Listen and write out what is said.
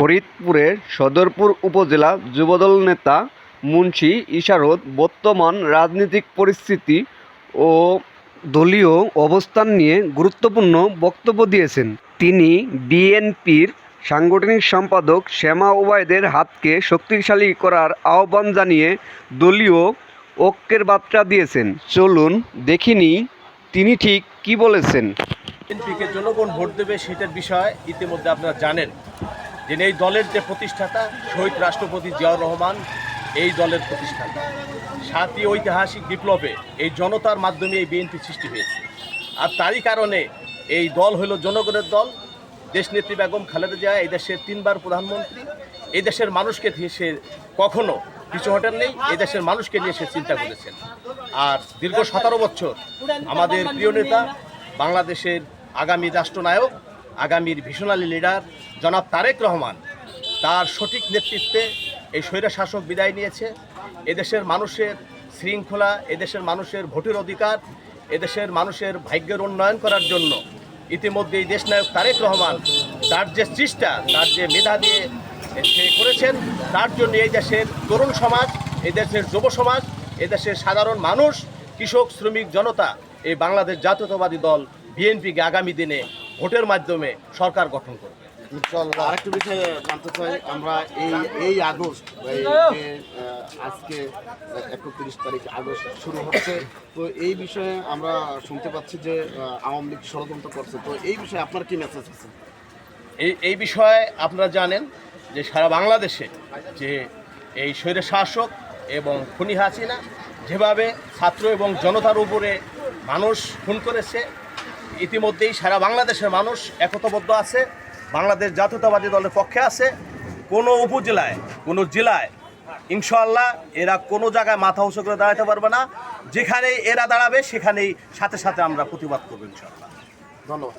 ফরিদপুরের সদরপুর উপজেলা যুবদল নেতা মুন্সী ইশারত বর্তমান রাজনৈতিক পরিস্থিতি ও দলীয় অবস্থান নিয়ে গুরুত্বপূর্ণ বক্তব্য দিয়েছেন। তিনি বিএনপির সাংগঠনিক সম্পাদক শেমা ওবায়দের হাতকে শক্তিশালী করার আহ্বান জানিয়ে দলীয় ঐক্যের বার্তা দিয়েছেন। চলুন দেখিনি তিনি ঠিক কী বলেছেন। বিএনপিকে জনগণ ভোট দেবে সেটার বিষয় ইতিমধ্যে আপনারা জানেন যে এই দলের যে প্রতিষ্ঠাতা শহীদ রাষ্ট্রপতি জিয়াউর রহমান এই দলের প্রতিষ্ঠাতা। ৭ই ঐতিহাসিক বিপ্লবে এই জনতার মাধ্যমে এই বিএনপি সৃষ্টি হয়েছে। আর তারই কারণে এই দল হলো জনগণের দল। দেশনেত্রী বেগম খালেদা জিয়া এই দেশের 3বার প্রধানমন্ত্রী। এই দেশের মানুষকে সে কখনো পিছু হটেন নেই, এই দেশের মানুষকে নিয়ে সে চিন্তা করেছেন। আর দীর্ঘ 17 বছর আমাদের প্রিয় নেতা, বাংলাদেশের আগামী রাষ্ট্রনায়ক, আগামীর ভিশনারি লিডার জনাব তারেক রহমান, তার সঠিক নেতৃত্বে এই স্বৈরশাসক বিদায় নিয়েছে। এদেশের মানুষের শৃঙ্খলা, এদেশের মানুষের ভোটের অধিকার, এদেশের মানুষের ভাগ্যের উন্নয়ন করার জন্য ইতিমধ্যে এই দেশনায়ক তারেক রহমান তার যে চেষ্টা, তার যে মেধা দিয়ে সে করেছেন, তার জন্য এই দেশের তরুণ সমাজ, এই দেশের যুব সমাজ, এই দেশের সাধারণ মানুষ, কৃষক, শ্রমিক জনতা এই বাংলাদেশ জাতীয়তাবাদী দল বিএনপিকে আগামী দিনে ভোটের মাধ্যমে সরকার গঠন করবে। আরেকটু বিষয়ে জানতে চাই আমরা, এই আগস্ট আজকে 31 তারিখ আগস্ট শুরু হচ্ছে, তো এই বিষয়ে আমরা শুনতে পাচ্ছি যে আওয়ামী লীগ ষড়যন্ত্র করছে, তো এই বিষয়ে আপনার কি মেসেজ আছে? এই বিষয়ে আপনারা জানেন যে সারা বাংলাদেশে যে এই স্বৈরশাসক এবং খুনি হাসিনা যেভাবে ছাত্র এবং জনতার উপরে মানুষ খুন করেছে, ইতিমধ্যেই সারা বাংলাদেশের মানুষ একতাবদ্ধ আছে, বাংলাদেশ জাতীয়তাবাদী দলের পক্ষে আছে। কোনো উপজেলায়, কোনো জেলায় ইনশাআল্লাহ এরা কোনো জায়গায় মাথা উঁচু করে দাঁড়াতে পারবে না। যেখানেই এরা দাঁড়াবে সেখানেই সাথে সাথে আমরা প্রতিবাদ করবো ইনশাআল্লাহ। ধন্যবাদ।